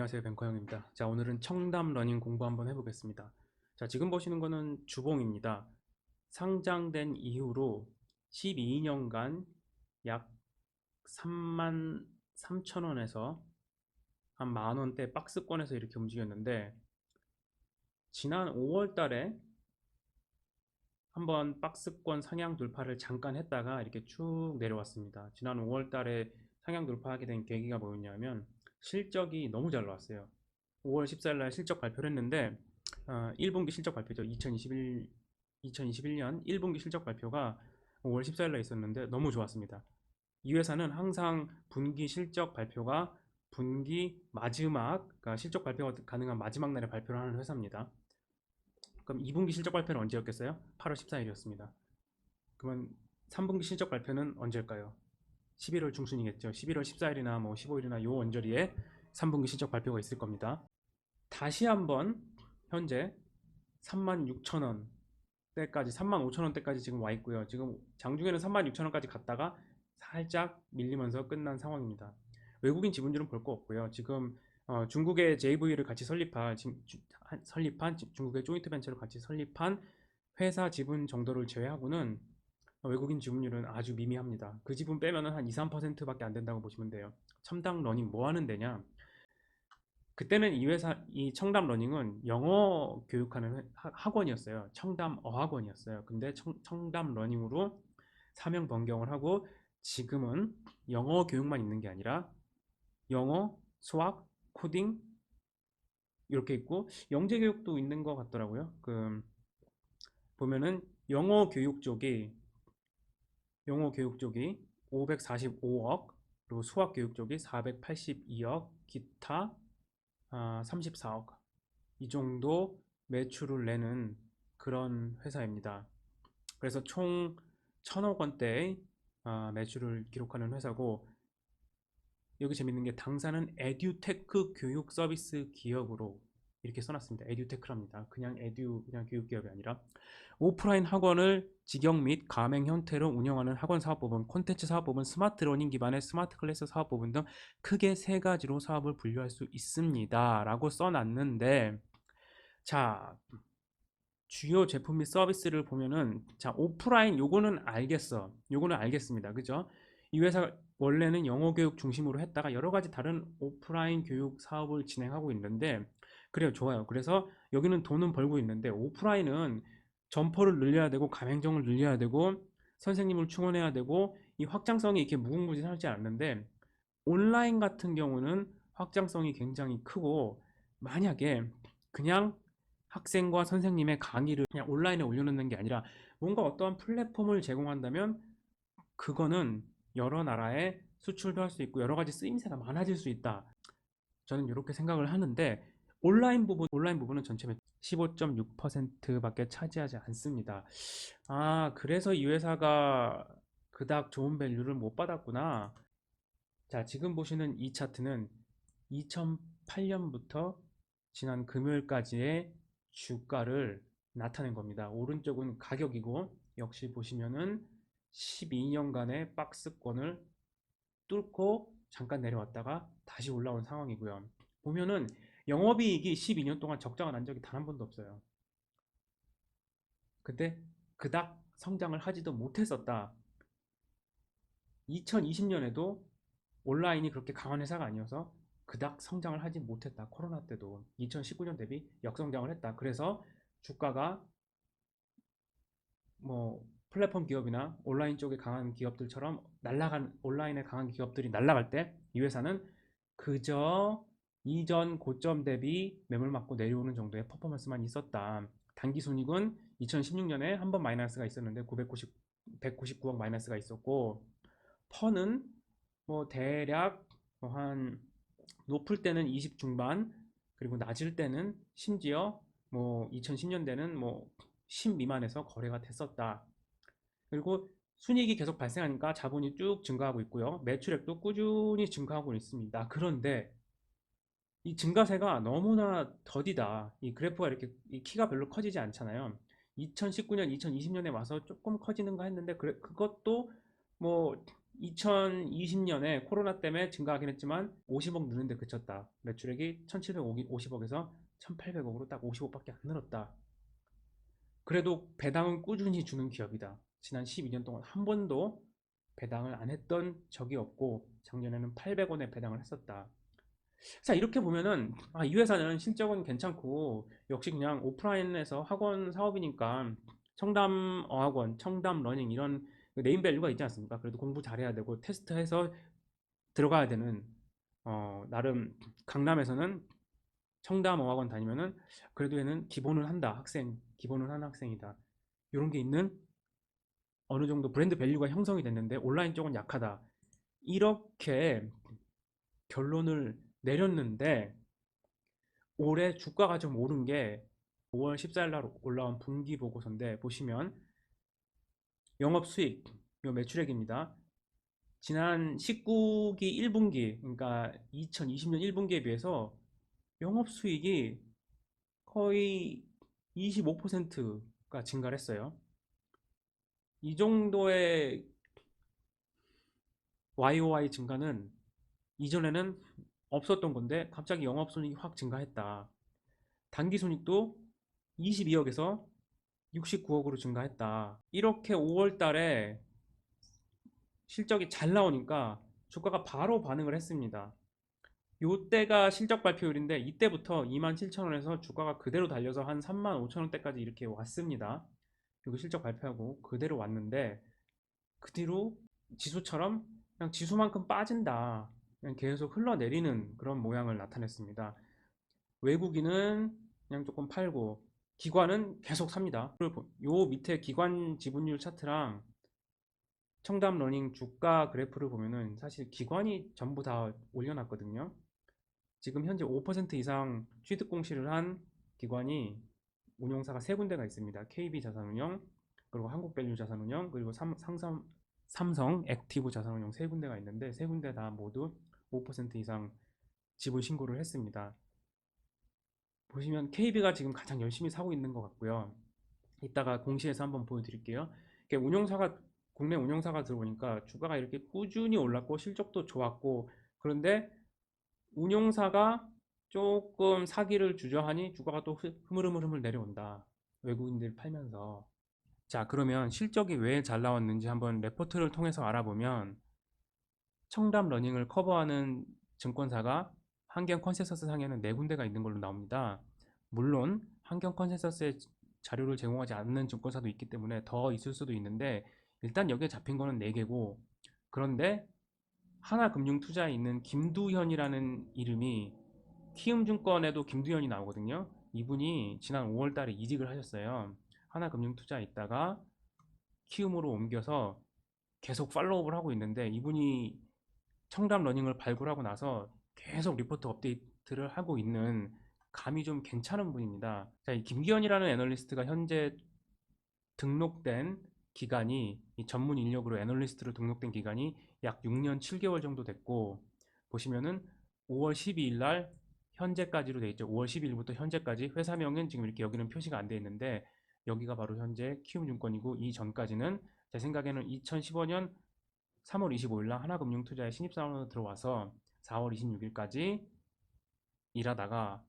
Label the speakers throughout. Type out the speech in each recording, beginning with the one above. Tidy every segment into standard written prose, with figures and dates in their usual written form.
Speaker 1: 안녕하세요. 뱅커형입니다. 자, 오늘은 청담 러닝 공부 한번 해보겠습니다. 자, 지금 보시는 거는 주봉입니다. 상장된 이후로 12년간 약 3만 3천 원에서 한 만원대 박스권에서 이렇게 움직였는데, 지난 5월 달에 한번 박스권 상향 돌파를 잠깐 했다가 이렇게 쭉 내려왔습니다. 지난 5월 달에 상향 돌파하게 된 계기가 뭐였냐면 실적이 너무 잘 나왔어요. 5월 14일 날 실적 발표를 했는데 1분기 실적 발표죠. 2021년 1분기 실적 발표가 5월 14일 날 있었는데 너무 좋았습니다. 이 회사는 항상 분기 실적 발표가 분기 마지막, 그러니까 실적 발표가 가능한 마지막 날에 발표를 하는 회사입니다. 그럼 2분기 실적 발표는 언제였겠어요? 8월 14일이었습니다. 그러면 3분기 실적 발표는 언제일까요? 11월 중순이겠죠. 11월 14일이나 뭐 15일이나 요 언저리에 3분기 실적 발표가 있을 겁니다. 다시 한번 현재 36,000원 대까지, 35,000원 대까지 지금 와 있고요. 지금 장중에는 36,000원까지 갔다가 살짝 밀리면서 끝난 상황입니다. 외국인 지분율은 볼 거 없고요. 지금 중국의 JV를 같이 설립한 중국의 조인트 벤처를 같이 설립한 회사 지분 정도를 제외하고는 외국인 지분율은 아주 미미합니다. 그 지분 빼면은 한 2, 3%밖에 안 된다고 보시면 돼요. 첨당 러닝 뭐 하는 데냐? 그때는 이 청담 러닝은 영어 교육하는 학원이었어요. 청담 어학원이었어요. 근데 청담 러닝으로 사명 변경을 하고 지금은 영어 교육만 있는 게 아니라 영어, 수학, 코딩 이렇게 있고 영재 교육도 있는 것 같더라고요. 보면은 영어 교육 쪽이 545억, 그리고 수학 교육 쪽이 482억, 기타 34억, 이 정도 매출을 내는 그런 회사입니다. 그래서 총 1,000억 원대의 매출을 기록하는 회사고, 여기 재밌는 게 당사는 에듀테크 교육 서비스 기업으로 이렇게 써놨습니다. 에듀테크랍니다. 그냥 교육 기업이 아니라 오프라인 학원을 직영 및 가맹 형태로 운영하는 학원 사업법은, 콘텐츠 사업법은, 스마트 러닝 기반의 스마트 클래스 사업법은 등 크게 세 가지로 사업을 분류할 수 있습니다. 라고 써놨는데, 자, 주요 제품 및 서비스를 보면은, 자, 오프라인 요거는 알겠어. 요거는 알겠습니다. 그죠? 이 회사 원래는 영어 교육 중심으로 했다가 여러 가지 다른 오프라인 교육 사업을 진행하고 있는데, 그래요. 좋아요. 그래서 여기는 돈은 벌고 있는데, 오프라인은 점포를 늘려야 되고 가맹점을 늘려야 되고 선생님을 충원해야 되고 이 확장성이 이렇게 무궁무진하지 않는데, 온라인 같은 경우는 확장성이 굉장히 크고, 만약에 그냥 학생과 선생님의 강의를 그냥 온라인에 올려놓는 게 아니라 뭔가 어떠한 플랫폼을 제공한다면 그거는 여러 나라에 수출도 할 수 있고 여러 가지 쓰임새가 많아질 수 있다. 저는 이렇게 생각을 하는데, 온라인 부분은 전체 매출 15.6%밖에 차지하지 않습니다. 그래서 이 회사가 그닥 좋은 밸류를 못 받았구나. 자, 지금 보시는 이 차트는 2008년부터 지난 금요일까지의 주가를 나타낸 겁니다. 오른쪽은 가격이고, 역시 보시면은 12년간의 박스권을 뚫고 잠깐 내려왔다가 다시 올라온 상황이고요. 보면은 영업이익이 12년 동안 적자가 난 적이 단 한 번도 없어요. 근데 그닥 성장을 하지도 못했었다. 2020년에도 온라인이 그렇게 강한 회사가 아니어서 그닥 성장을 하지 못했다. 코로나 때도 2019년 대비 역성장을 했다. 그래서 주가가 뭐 플랫폼 기업이나 온라인 쪽에 강한 기업들처럼 온라인에 강한 기업들이 날아갈 때 이 회사는 그저 이전 고점 대비 매물 맞고 내려오는 정도의 퍼포먼스만 있었다. 단기 순이익은 2016년에 한 번 마이너스가 있었는데 199억 마이너스가 있었고, 퍼는 뭐 대략 뭐한 높을 때는 20 중반, 그리고 낮을 때는 심지어 뭐 2010년대는 뭐 10 미만에서 거래가 됐었다. 그리고 순이익이 계속 발생하니까 자본이 쭉 증가하고 있고요. 매출액도 꾸준히 증가하고 있습니다. 그런데 이 증가세가 너무나 더디다. 이 그래프가 이렇게 이 키가 별로 커지지 않잖아요. 2019년, 2020년에 와서 조금 커지는가 했는데, 그것도 뭐 2020년에 코로나 때문에 증가하긴 했지만 50억 느는데 그쳤다. 매출액이 1750억에서 1800억으로 딱 50억밖에 안 늘었다. 그래도 배당은 꾸준히 주는 기업이다. 지난 12년 동안 한 번도 배당을 안 했던 적이 없고 작년에는 800원에 배당을 했었다. 자, 이렇게 보면은 이 회사는 실적은 괜찮고 역시 그냥 오프라인에서 학원 사업이니까 청담 어학원, 청담 러닝 이런 그 네임밸류가 있지 않습니까? 그래도 공부 잘해야 되고 테스트해서 들어가야 되는 나름 강남에서는 청담 어학원 다니면은 그래도 얘는 기본을 한다. 학생 기본을 하는 학생이다. 이런 게 있는 어느 정도 브랜드 밸류가 형성이 됐는데 온라인 쪽은 약하다. 이렇게 결론을 내렸는데 올해 주가가 좀 오른 게 5월 14일 날 올라온 분기 보고서인데 보시면 영업 수익, 요 매출액입니다. 지난 19기 1분기, 그러니까 2020년 1분기에 비해서 영업 수익이 거의 25%가 증가를 했어요. 이 정도의 YOY 증가는 이전에는 없었던 건데 갑자기 영업손익이 확 증가했다. 단기손익도 22억에서 69억으로 증가했다. 이렇게 5월 달에 실적이 잘 나오니까 주가가 바로 반응을 했습니다. 요때가 실적 발표율인데 이때부터 27,000원에서 주가가 그대로 달려서 한 35,000원대까지 이렇게 왔습니다. 그리고 실적 발표하고 그대로 왔는데 그 뒤로 지수처럼 그냥 지수만큼 빠진다. 그냥 계속 흘러내리는 그런 모양을 나타냈습니다. 외국인은 그냥 조금 팔고 기관은 계속 삽니다. 요 밑에 기관 지분율 차트랑 청담 러닝 주가 그래프를 보면은 사실 기관이 전부 다 올려놨거든요. 지금 현재 5% 이상 취득 공시를 한 기관이 운용사가 세 군데가 있습니다. KB자산운용, 그리고 한국밸류자산운용, 그리고 삼성 액티브 자산운용 세 군데가 있는데 세 군데 다 모두 5% 이상 지분 신고를 했습니다. 보시면 KB가 지금 가장 열심히 사고 있는 것 같고요. 이따가 공시에서 한번 보여드릴게요. 운용사가 국내 운용사가 들어오니까 주가가 이렇게 꾸준히 올랐고 실적도 좋았고 그런데 운용사가 조금 사기를 주저하니 주가가 또 흐물흐물 내려온다. 외국인들 팔면서. 자, 그러면 실적이 왜 잘 나왔는지 한번 레포트를 통해서 알아보면 청담 러닝을 커버하는 증권사가 한경 컨센서스 상에는 네 군데가 있는 걸로 나옵니다. 물론 한경 컨센서스의 자료를 제공하지 않는 증권사도 있기 때문에 더 있을 수도 있는데 일단 여기에 잡힌 거는 4개고 그런데 하나금융투자에 있는 김두현이라는 이름이 키움증권에도 김두현이 나오거든요. 이분이 지난 5월 달에 이직을 하셨어요. 하나금융투자에 있다가 키움으로 옮겨서 계속 팔로우업을 하고 있는데 이분이 청담 러닝을 발굴하고 나서 계속 리포트 업데이트를 하고 있는 감이 좀 괜찮은 분입니다. 자, 이 김기현이라는 애널리스트가 현재 등록된 기간이 이 전문 인력으로 애널리스트로 등록된 기간이 약 6년 7개월 정도 됐고 보시면은 5월 12일 날 현재까지로 돼 있죠. 5월 12일부터 현재까지 회사명은 지금 이렇게 여기는 표시가 안 돼 있는데 여기가 바로 현재 키움증권이고 이 전까지는 제 생각에는 2015년 3월 25일 날 하나금융투자에 신입사원으로 들어와서 4월 26일까지 일하다가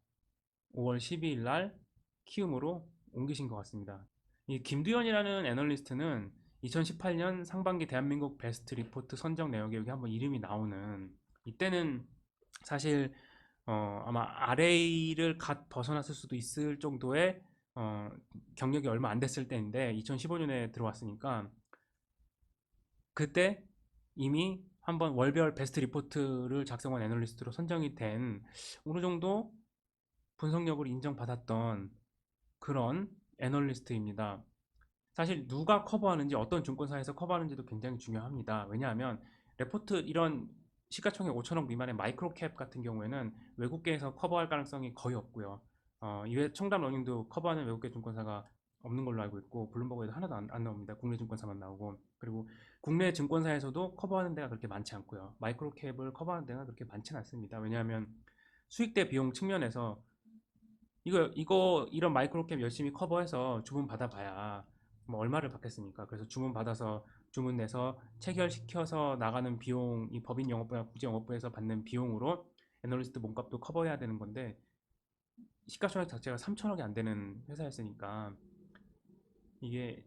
Speaker 1: 5월 12일 날 키움으로 옮기신 것 같습니다. 이 김두현이라는 애널리스트는 2018년 상반기 대한민국 베스트 리포트 선정 내역에 여기 한번 이름이 나오는 이때는 사실 아마 RA를 갓 벗어났을 수도 있을 정도의 어, 경력이 얼마 안 됐을 때인데 2015년에 들어왔으니까 그때 이미 한번 월별 베스트 리포트를 작성한 애널리스트로 선정이 된 어느 정도 분석력을 인정받았던 그런 애널리스트입니다. 사실 누가 커버하는지 어떤 증권사에서 커버하는지도 굉장히 중요합니다. 왜냐하면 레포트 이런 시가총액 5천억 미만의 마이크로캡 같은 경우에는 외국계에서 커버할 가능성이 거의 없고요. 이외 청담 러닝도 커버하는 외국계 증권사가 없는 걸로 알고 있고 블룸버그에도 하나도 안 나옵니다. 국내 증권사만 나오고 그리고 국내 증권사에서도 커버하는 데가 그렇게 많지 않고요. 마이크로캡을 커버하는 데가 그렇게 많지는 않습니다. 왜냐하면 수익 대 비용 측면에서 이런 마이크로캡 열심히 커버해서 주문 받아봐야 뭐 얼마를 받겠습니까? 그래서 주문 받아서 주문 내서 체결시켜서 나가는 비용, 이 법인 영업부나 국제 영업부에서 받는 비용으로 애널리스트 몸값도 커버해야 되는 건데 시가총액 자체가 3천억이 안 되는 회사였으니까 이게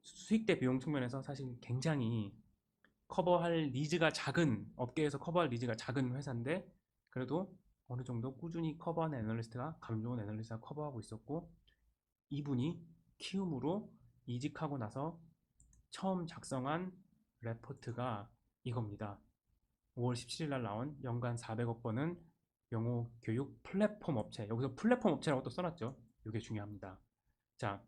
Speaker 1: 수익 대 비용 측면에서 사실 굉장히 커버할 니즈가 작은, 업계에서 커버할 니즈가 작은 회사인데 그래도 어느 정도 꾸준히 커버하는 애널리스트가, 감 좋은 애널리스트가 커버하고 있었고, 이분이 키움으로 이직하고 나서 처음 작성한 레포트가 이겁니다. 5월 17일 날 나온 연간 400억 버는 영어 교육 플랫폼 업체. 여기서 플랫폼 업체라고 또 써놨죠. 이게 중요합니다. 자,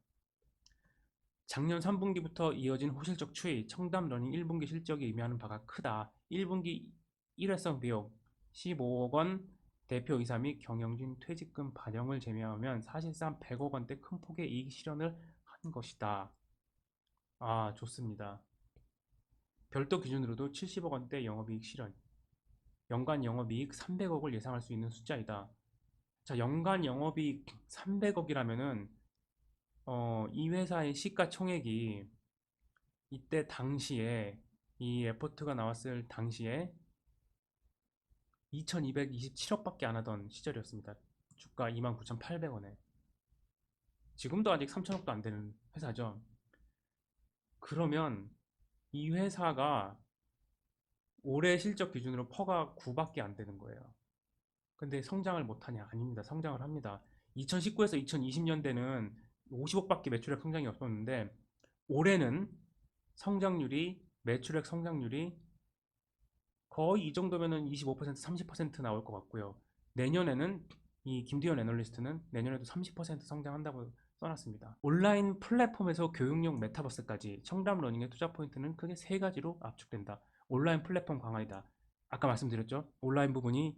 Speaker 1: 작년 3분기부터 이어진 호실적 추이, 청담 러닝 1분기 실적이 의미하는 바가 크다. 1분기 일회성 비용 15억 원, 대표이사 및 경영진 퇴직금 반영을 제외하면 사실상 100억 원대 큰 폭의 이익 실현을 한 것이다. 아, 좋습니다. 별도 기준으로도 70억 원대 영업이익 실현, 연간 영업이익 300억을 예상할 수 있는 숫자이다. 자, 연간 영업이익 300억이라면은 이 회사의 시가총액이 이때 당시에 이 레포트가 나왔을 당시에 2227억밖에 안 하던 시절이었습니다. 주가 29,800원에. 지금도 아직 3천억도 안 되는 회사죠. 그러면 이 회사가 올해 실적 기준으로 퍼가 9밖에 안 되는 거예요. 근데 성장을 못하냐? 아닙니다. 성장을 합니다. 2019에서 2020년대는 50억밖에 매출액 성장이 없었는데 올해는 성장률이, 매출액 성장률이 거의 이 정도면은 25%, 30% 나올 것 같고요. 내년에는 이 김두현 애널리스트는 내년에도 30% 성장한다고 써놨습니다. 온라인 플랫폼에서 교육용 메타버스까지 청담 러닝의 투자 포인트는 크게 세 가지로 압축된다. 온라인 플랫폼 강화이다. 아까 말씀드렸죠? 온라인 부분이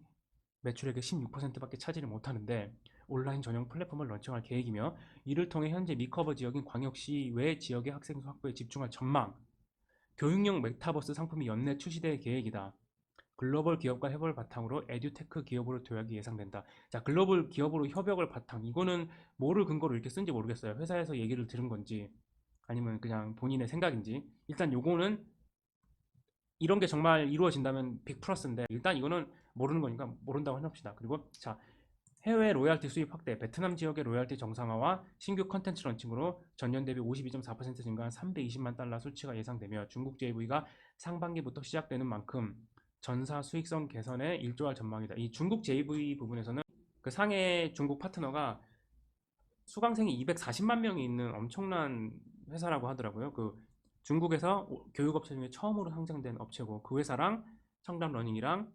Speaker 1: 매출액의 16%밖에 차지를 못하는데 온라인 전용 플랫폼을 런칭할 계획이며 이를 통해 현재 미커버 지역인 광역시 외 지역의 학생 수 확보에 집중할 전망, 교육용 메타버스 상품이 연내 출시될 계획이다. 글로벌 기업과 협업을 바탕으로 에듀테크 기업으로 도약이 예상된다. 자, 글로벌 기업으로 협업을 바탕. 이거는 뭐를 근거로 이렇게 쓴지 모르겠어요. 회사에서 얘기를 들은 건지 아니면 그냥 본인의 생각인지. 일단 요거는 이런 게 정말 이루어진다면 빅 플러스인데 일단 이거는 모르는 거니까 모른다고 해놓읍시다. 그리고 자, 해외 로얄티 수입 확대, 베트남 지역의 로얄티 정상화와 신규 컨텐츠 런칭으로 전년 대비 52.4% 증가한 320만 달러 수치가 예상되며 중국 JV가 상반기부터 시작되는 만큼 전사 수익성 개선에 일조할 전망이다. 이 중국 JV 부분에서는 그 상해 중국 파트너가 수강생이 240만 명이 있는 엄청난 회사라고 하더라고요. 그 중국에서 교육업체 중에 처음으로 상장된 업체고 그 회사랑 청담 러닝이랑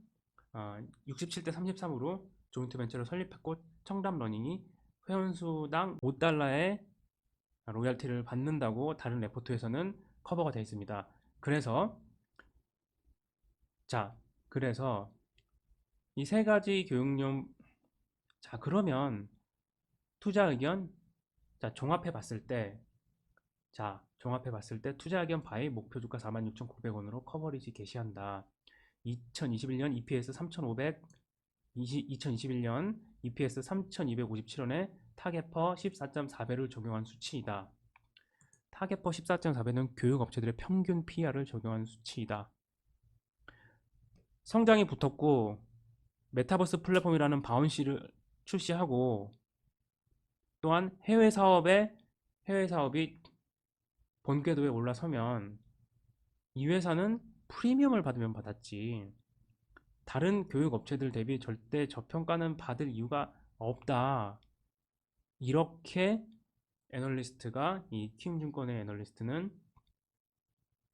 Speaker 1: 67대 33으로 조인트 벤처를 설립했고 청담 러닝이 회원수당 5달러의 로얄티를 받는다고 다른 레포트에서는 커버가 되어 있습니다. 그래서 자, 그래서 이 세 가지 교육용. 자, 그러면 투자 의견. 자, 종합해 봤을 때 투자 의견 바이 목표 주가 46,900원으로 커버리지 개시한다. 2021년 EPS 3,500, 2021년 EPS 3,257원에 타겟퍼 14.4배를 적용한 수치이다. 타겟퍼 14.4배는 교육업체들의 평균 PR을 적용한 수치이다. 성장이 붙었고 메타버스 플랫폼이라는 바운시를 출시하고 또한 해외 사업이 본궤도에 올라서면 이 회사는 프리미엄을 받으면 받았지 다른 교육 업체들 대비 절대 저평가는 받을 이유가 없다. 이렇게 애널리스트가 이 키움증권의 애널리스트는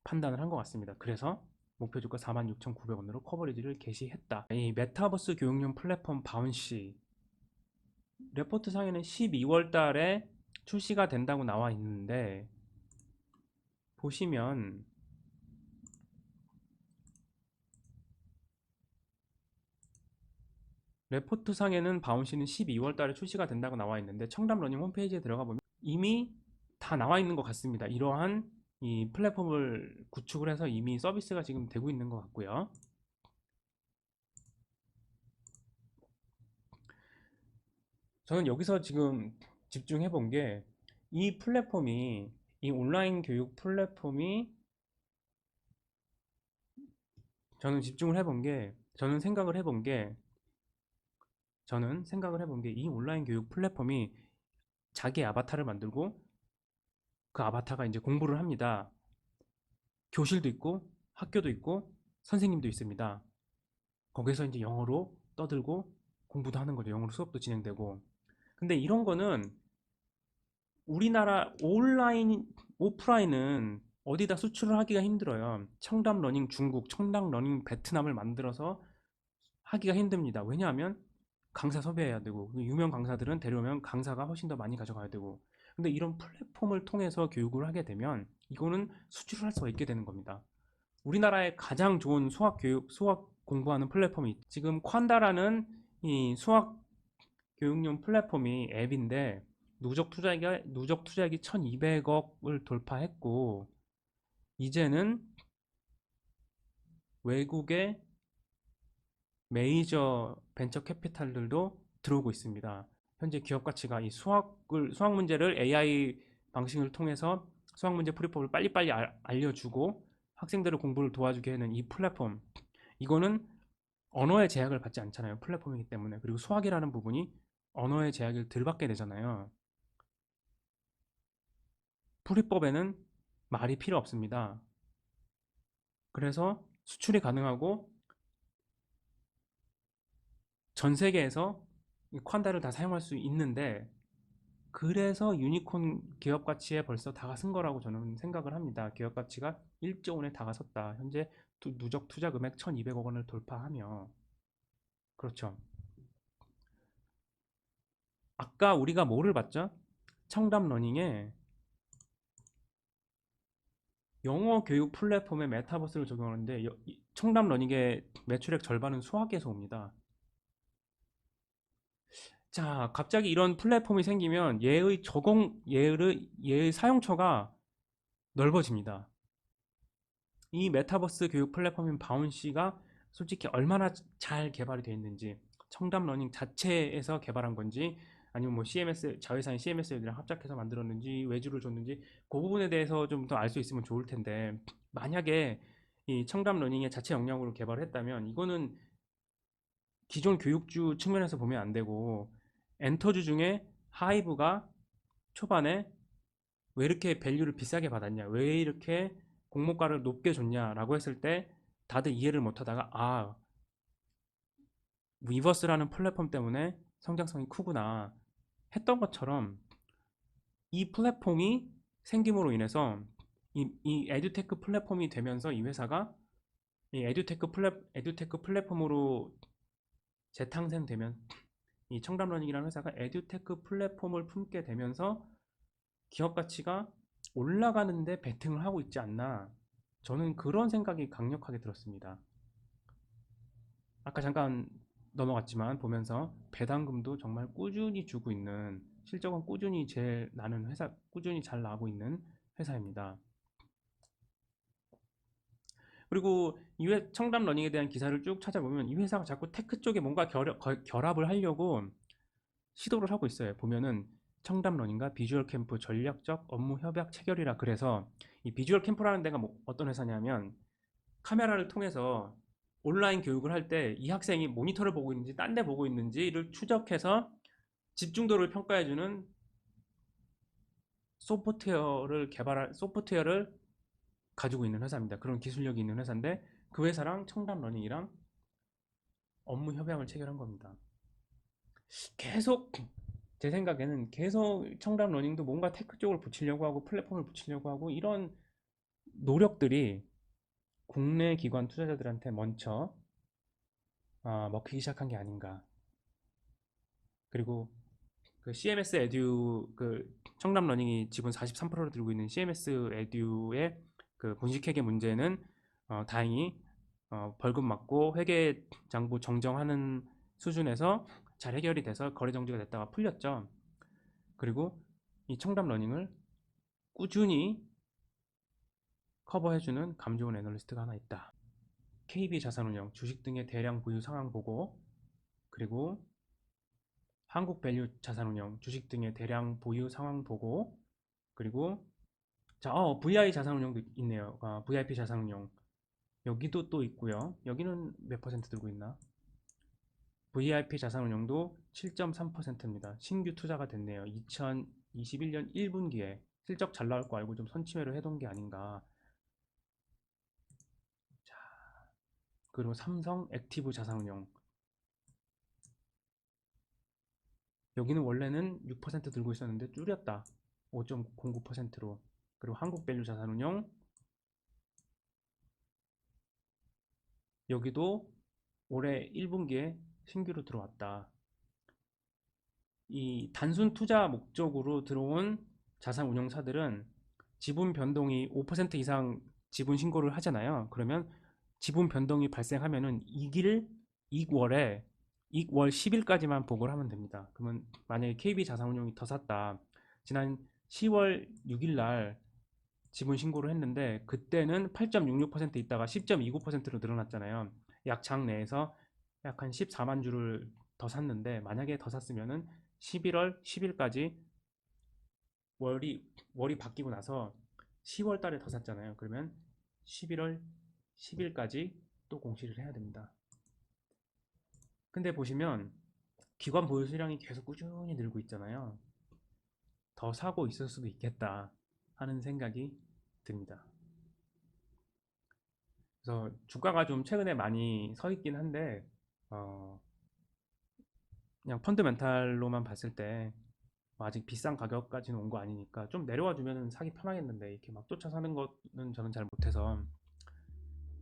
Speaker 1: 판단을 한 것 같습니다. 그래서 목표 주가 46,900원으로 커버리지를 개시했다. 이 메타버스 교육용 플랫폼 바운시 레포트 상에는 12월 달에 출시가 된다고 나와 있는데 보시면 레포트 상에는 바운시는 12월 달에 출시가 된다고 나와 있는데 청담 러닝 홈페이지에 들어가 보면 이미 다 나와 있는 것 같습니다. 이러한 이 플랫폼을 구축을 해서 이미 서비스가 지금 되고 있는 것 같고요. 저는 여기서 지금 집중해 본 게 이 플랫폼이 이 온라인 교육 플랫폼이 저는 생각을 해본 게 이 온라인 교육 플랫폼이 자기 아바타를 만들고 그 아바타가 이제 공부를 합니다. 교실도 있고 학교도 있고 선생님도 있습니다. 거기서 이제 영어로 떠들고 공부도 하는 거죠. 영어로 수업도 진행되고. 근데 이런 거는 우리나라 온라인, 오프라인은 어디다 수출을 하기가 힘들어요. 청담 러닝 중국, 청담 러닝 베트남을 만들어서 하기가 힘듭니다. 왜냐하면 강사 섭외해야 되고, 유명 강사들은 데려오면 강사가 훨씬 더 많이 가져가야 되고. 근데 이런 플랫폼을 통해서 교육을 하게 되면 이거는 수출을 할 수가 있게 되는 겁니다. 우리나라의 가장 좋은 수학 공부하는 플랫폼이 지금 콴다라는 이 수학 교육용 플랫폼이 앱인데 누적 투자액이 1200억을 돌파했고 이제는 외국의 메이저 벤처 캐피탈들도 들어오고 있습니다. 현재 기업 가치가 이 수학 문제를 AI 방식을 통해서 수학 문제 풀이법을 빨리빨리 알려주고 학생들의 공부를 도와주게 하는 이 플랫폼, 이거는 언어의 제약을 받지 않잖아요. 플랫폼이기 때문에. 그리고 수학이라는 부분이 언어의 제약을 덜 받게 되잖아요. 풀이법에는 말이 필요 없습니다. 그래서 수출이 가능하고 전 세계에서 이 콴다를 다 사용할 수 있는데, 그래서 유니콘 기업 가치에 벌써 다가선 거라고 저는 생각을 합니다. 기업 가치가 1조 원에 다가섰다. 현재 누적 투자 금액 1200억 원을 돌파하며. 그렇죠. 아까 우리가 뭐를 봤죠? 청담 러닝에 영어 교육 플랫폼에 메타버스를 적용하는데 청담 러닝의 매출액 절반은 수학에서 옵니다. 자, 갑자기 이런 플랫폼이 생기면 얘의 사용처가 넓어집니다. 이 메타버스 교육 플랫폼인 바운시가 솔직히 얼마나 잘 개발이 되어 있는지, 청담 러닝 자체에서 개발한 건지, 아니면 뭐 CMS, 자회사인 CMS들이랑 합작해서 만들었는지, 외주를 줬는지, 그 부분에 대해서 좀 더 알 수 있으면 좋을 텐데, 만약에 이 청담 러닝의 자체 역량으로 개발을 했다면, 이거는 기존 교육주 측면에서 보면 안 되고, 엔터주 중에 하이브가 초반에 왜 이렇게 밸류를 비싸게 받았냐, 왜 이렇게 공모가를 높게 줬냐라고 했을 때 다들 이해를 못하다가, 아, 위버스라는 플랫폼 때문에 성장성이 크구나 했던 것처럼, 이 플랫폼이 생김으로 인해서 이 에듀테크 플랫폼이 되면서 이 회사가 이 에듀테크 플랫폼으로 재탄생되면, 이 청담러닝이라는 회사가 에듀테크 플랫폼을 품게 되면서 기업 가치가 올라가는데 베팅을 하고 있지 않나, 저는 그런 생각이 강력하게 들었습니다. 아까 잠깐 넘어갔지만 보면서 배당금도 정말 꾸준히 주고 있는, 실적은 꾸준히 제일 나는 회사, 꾸준히 잘 나가고 있는 회사입니다. 그리고 청담 러닝에 대한 기사를 쭉 찾아보면 이 회사가 자꾸 테크 쪽에 뭔가 결합을 하려고 시도를 하고 있어요. 보면은 청담 러닝과 비주얼 캠프 전략적 업무 협약 체결이라, 그래서 이 비주얼 캠프라는 데가 뭐 어떤 회사냐면, 카메라를 통해서 온라인 교육을 할 때 이 학생이 모니터를 보고 있는지 딴 데 보고 있는지를 추적해서 집중도를 평가해주는 소프트웨어를 가지고 있는 회사입니다. 그런 기술력이 있는 회사인데, 그 회사랑 청담 러닝이랑 업무 협약을 체결한 겁니다. 계속 제 생각에는 계속 청담 러닝도 뭔가 테크 쪽을 붙이려고 하고 플랫폼을 붙이려고 하고, 이런 노력들이 국내 기관 투자자들한테 먼저 먹히기 시작한 게 아닌가. 그리고 그 CMS 에듀, 그 청담 러닝이 지분 43%를 들고 있는 CMS 에듀의 그 분식회계 문제는 다행히 벌금 맞고 회계 장부 정정하는 수준에서 잘 해결이 돼서 거래 정지가 됐다가 풀렸죠. 그리고 이 청담 러닝을 꾸준히 커버해주는 감 좋은 애널리스트가 하나 있다. KB자산운용 주식 등의 대량 보유 상황 보고, 그리고 한국밸류 자산운용 주식 등의 대량 보유 상황 보고, 그리고 자, VI 자산운용도 있네요. VIP 자산운용. 여기도 또 있고요. 여기는 몇 퍼센트 들고 있나? VIP 자산운용도 7.3%입니다. 신규 투자가 됐네요. 2021년 1분기에 실적 잘 나올 거 알고 좀 선취매를 해둔 게 아닌가. 자, 그리고 삼성 액티브 자산운용. 여기는 원래는 6% 들고 있었는데 줄였다. 5.09%로. 그리고 한국밸류 자산운용. 여기도 올해 1분기에 신규로 들어왔다. 이 단순 투자 목적으로 들어온 자산운용사들은 지분 변동이 5% 이상 지분 신고를 하잖아요. 그러면 지분 변동이 발생하면은 이익월에 이익월 10일까지만 보고를 하면 됩니다. 그러면 만약에 KB 자산운용이 더 샀다. 지난 10월 6일 날 지분 신고를 했는데 그때는 8.66% 있다가 10.29%로 늘어났잖아요. 약 장 내에서 약 한 14만 주를 더 샀는데 만약에 더 샀으면은 11월 10일까지 월이 바뀌고 나서 10월 달에 더 샀잖아요. 그러면 11월 10일까지 또 공시를 해야 됩니다. 근데 보시면 기관 보유 수량이 계속 꾸준히 늘고 있잖아요. 더 사고 있을 수도 있겠다 하는 생각이 듭니다. 그래서 주가가 좀 최근에 많이 서 있긴 한데 그냥 펀드멘탈로만 봤을 때 아직 비싼 가격까지는 온 거 아니니까 좀 내려와 주면 사기 편하겠는데 이렇게 막 쫓아 사는 거는 저는 잘 못해서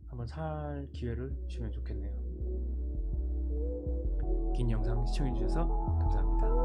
Speaker 1: 한번 살 기회를 주면 좋겠네요. 긴 영상 시청해 주셔서 감사합니다.